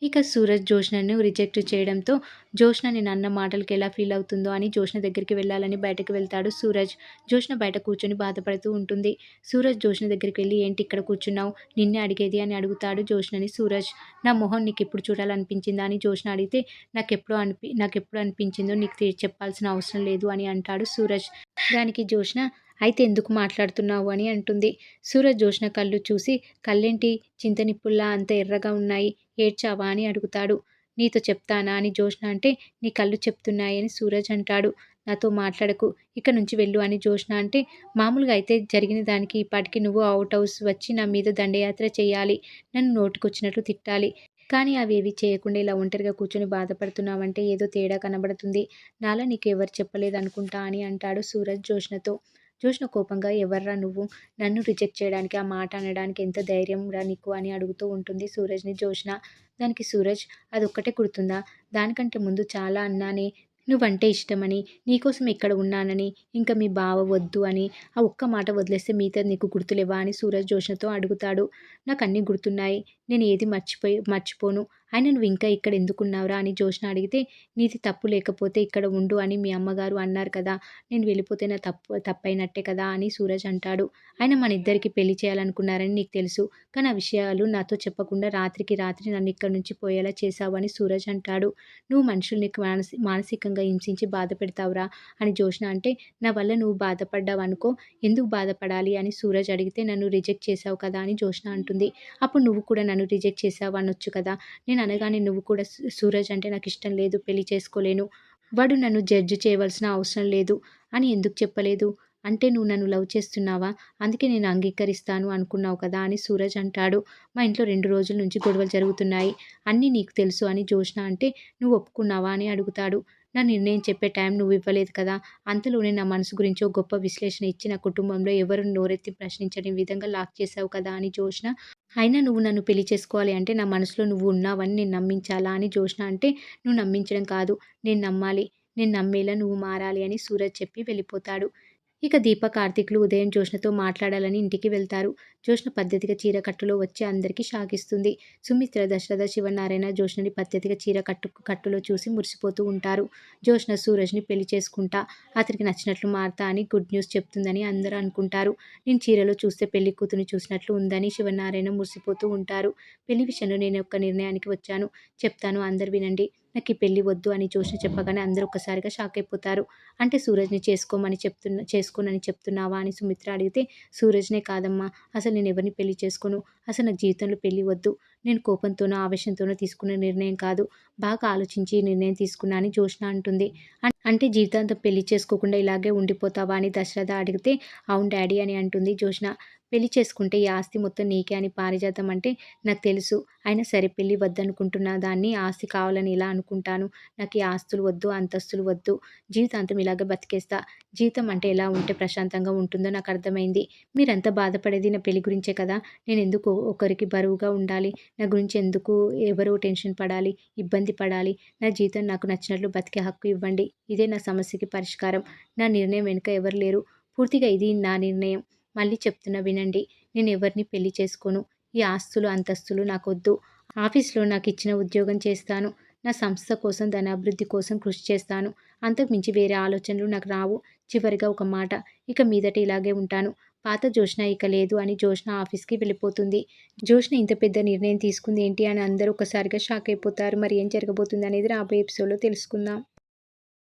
ఇక సూరజ్ జోష్నను రిజెక్ట్ చేయడంతో జోష్న నేను అన్న మాటలకి ఎలా ఫీల్ అవుతుందో అని జోష్న దగ్గరికి వెళ్ళాలని బయటకు వెళ్తాడు సూరజ్. జోష్న బయట కూర్చొని బాధపడుతూ ఉంటుంది. సూరజ్ జోష్న దగ్గరికి వెళ్ళి ఏంటి ఇక్కడ కూర్చున్నావు, నిన్నే అడిగేది అని అడుగుతాడు జోష్నని సూరజ్. నా మొహం నీకు ఎప్పుడు చూడాలనిపించిందా అని జోష్న అడిగితే నాకెప్పుడు అనిపించిందో నీకు చెప్పాల్సిన అవసరం లేదు అని అంటాడు సూరజ్. దానికి జోష్న అయితే ఎందుకు మాట్లాడుతున్నావు అని అంటుంది. సూరజ్ జోష్న కళ్ళు చూసి కళ్ళేంటి చింతనిప్పుల్లా అంత ఎర్రగా ఉన్నాయి, ఏడ్చావా అని అడుగుతాడు. నీతో చెప్తానా అని జోష్న అంటే నీ కళ్ళు చెప్తున్నాయని సూరజ్ అంటాడు. నాతో మాట్లాడకు, ఇక నుంచి వెళ్ళు అని జోష్న అంటే మామూలుగా అయితే జరిగిన దానికి ఇప్పటికి నువ్వు అవుట్ హౌస్ వచ్చి నా మీద దండయాత్ర చేయాలి, నన్ను నోటుకొచ్చినట్లు తిట్టాలి. కానీ అవేవి చేయకుండా ఇలా ఒంటరిగా కూర్చొని బాధపడుతున్నావంటే ఏదో తేడా కనబడుతుంది. నాలా నీకు ఎవరు చెప్పలేదనుకుంటా అని అంటాడు సూరజ్ జోష్నతో. జోష్న కోపంగా ఎవర్రా నువ్వు నన్ను రిజెక్ట్ చేయడానికి, ఆ మాట అనడానికి ఎంత ధైర్యం రా నీకు అని అడుగుతూ ఉంటుంది సూరజ్ని జోష్న. దానికి సూరజ్ అదొక్కటే గుర్తుందా, దానికంటే ముందు చాలా అన్నానే, నువ్వంటే ఇష్టమని, నీకోసం ఇక్కడ ఉన్నానని, ఇంకా మీ బావ వద్దు అని. ఆ ఒక్క మాట వదిలేస్తే మిగతాది నీకు గుర్తులేవా అని సూరజ్ జోష్నతో అడుగుతాడు. నాకు అన్నీ గుర్తున్నాయి, నేను ఏది మర్చిపోను. అయినా నువ్వు ఇంకా ఇక్కడ ఎందుకున్నావురా అని జోష్న అడిగితే నీది తప్పు లేకపోతే ఇక్కడ ఉండు అని మీ అమ్మగారు అన్నారు కదా, నేను వెళ్ళిపోతే నా తప్పైనట్టే కదా అని సూరజ్ అంటాడు. ఆయన మన ఇద్దరికి పెళ్లి చేయాలనుకున్నారని నీకు తెలుసు, కానీ ఆ విషయాలు నాతో చెప్పకుండా రాత్రికి రాత్రి నన్ను ఇక్కడి నుంచి పోయేలా చేశావు అని సూరజ్ అంటాడు. నువ్వు మనుషుల్ని మానసికంగా హింసించి బాధ పెడతావురా అని జోష్న అంటే నా వల్ల నువ్వు బాధపడ్డావనుకో, ఎందుకు బాధపడాలి అని సూరజ్ అడిగితే నన్ను రిజెక్ట్ చేశావు కదా అని జోష్న అంటుంది. అప్పుడు నువ్వు కూడా నన్ను రిజెక్ట్ చేశావు అనొచ్చు కదా, నేను అనగానే నువ్వు కూడా సూరజ్ అంటే నాకు ఇష్టం లేదు, పెళ్లి చేసుకోలేను, వాడు నన్ను జడ్జి చేయవలసిన అవసరం లేదు అని ఎందుకు చెప్పలేదు, అంటే నువ్వు నన్ను లవ్ చేస్తున్నావా, అందుకే నేను అంగీకరిస్తాను అనుకున్నావు కదా అని సూరజ్ అంటాడు. మా ఇంట్లో 2 రోజుల నుంచి గొడవలు జరుగుతున్నాయి, అన్నీ నీకు తెలుసు అని జోష్న అంటే నువ్వు ఒప్పుకున్నావా అని అడుగుతాడు. నా నిర్ణయం చెప్పే టైం నువ్వు ఇవ్వలేదు కదా, అంతలోనే నా మనసు గురించి ఓ గొప్ప విశ్లేషణ ఇచ్చి నా కుటుంబంలో ఎవరు నోరెత్తి ప్రశ్నించని విధంగా లాక్ చేశావు కదా అని జోష్న. అయినా నువ్వు నన్ను పెళ్లి చేసుకోవాలి అంటే నా మనసులో నువ్వు ఉన్నావని నేను నమ్మించాలా అని జోష్న అంటే నువ్వు నమ్మించడం కాదు, నేను నమ్మాలి, నేను నమ్మేలా నువ్వు మారాలి అని సూరజ్ చెప్పి వెళ్ళిపోతాడు. ఇక దీప కార్తీకులు ఉదయం జోష్నతో మాట్లాడాలని ఇంటికి వెళ్తారు. జోష్న పద్ధతిగా చీరకట్టులో వచ్చి అందరికీ షాకిస్తుంది. సుమిత్ర, దశరథ, శివనారాయణ జోష్నని పద్ధతిగా కట్టులో చూసి మురిసిపోతూ ఉంటారు. జోష్న సూరజ్ని పెళ్లి చేసుకుంటా, అతనికి నచ్చినట్లు మారతా అని గుడ్ న్యూస్ చెప్తుందని అందరూ అనుకుంటారు. నేను చీరలో చూస్తే పెళ్లి కూతుని చూసినట్లు ఉందని శివనారాయణ మురిసిపోతూ ఉంటారు. పెళ్లి విషయంలో నేను ఒక నిర్ణయానికి వచ్చాను, చెప్తాను అందరు వినండి. నాకు ఈ పెళ్లి వద్దు అని జోష్న చెప్పగానే అందరూ ఒక్కసారిగా షాక్ అయిపోతారు. అంటే సూరజ్ని చేసుకోనని చెప్తున్నావా అని సుమిత్ర అడిగితే సూరజ్నే కాదమ్మా, అసలు నేను ఎవరిని పెళ్లి చేసుకోను, అసలు నాకు జీవితంలో పెళ్లి వద్దు, నేను కోపంతోనో ఆవేశంతోనో తీసుకున్న నిర్ణయం కాదు, బాగా ఆలోచించి ఈ నిర్ణయం తీసుకున్నా అని జోష్న అంటుంది. అంటే జీవితాంతం పెళ్లి చేసుకోకుండా ఇలాగే ఉండిపోతావా అని దశరథ అడిగితే అవును డాడీ అని అంటుంది జోష్న. పెళ్లి చేసుకుంటే ఈ ఆస్తి మొత్తం నీకే అని పారిజాతం అంటే నాకు తెలుసు, అయినా సరే పెళ్లి వద్దనుకుంటున్న దాన్ని ఆస్తి కావాలని ఇలా అనుకుంటాను, నాకు ఈ ఆస్తులు వద్దు, అంతస్తులు వద్దు, జీవితాంతం ఇలాగే బతికేస్తా, జీవితం అంటే ఎలా ఉంటే ప్రశాంతంగా ఉంటుందో నాకు అర్థమైంది, మీరంతా బాధపడేది నా పెళ్లి గురించే కదా, నేను ఎందుకు ఒకరికి బరువుగా ఉండాలి, నా గురించి ఎందుకు ఎవరో టెన్షన్ పడాలి, ఇబ్బంది పడాలి, నా జీవితం నాకు నచ్చినట్లు బతికే హక్కు ఇవ్వండి, ఇదే నా సమస్యకి పరిష్కారం, నా నిర్ణయం వెనుక ఎవరు లేరు, పూర్తిగా ఇది నా నిర్ణయం, మళ్ళీ చెప్తున్నా వినండి, నేను ఎవరిని పెళ్లి చేసుకోను, ఈ ఆస్తులు అంతస్తులు నాకొద్దు, ఆఫీస్లో నాకు ఇచ్చిన ఉద్యోగం చేస్తాను, నా సంస్థ కోసం దాని అభివృద్ధి కోసం కృషి చేస్తాను, అంతకు మించి వేరే ఆలోచనలు నాకు రావు, చివరిగా ఒక మాట, ఇక మీదట ఇలాగే ఉంటాను, పాత జోష్న ఇక లేదు అని జోష్న ఆఫీస్కి వెళ్ళిపోతుంది. జోష్న ఇంత పెద్ద నిర్ణయం తీసుకుంది ఏంటి అని అందరూ ఒకసారిగా షాక్ అయిపోతారు. మరి ఏం జరగబోతుంది అనేది రాబోయే ఎపిసోడ్లో తెలుసుకుందాం.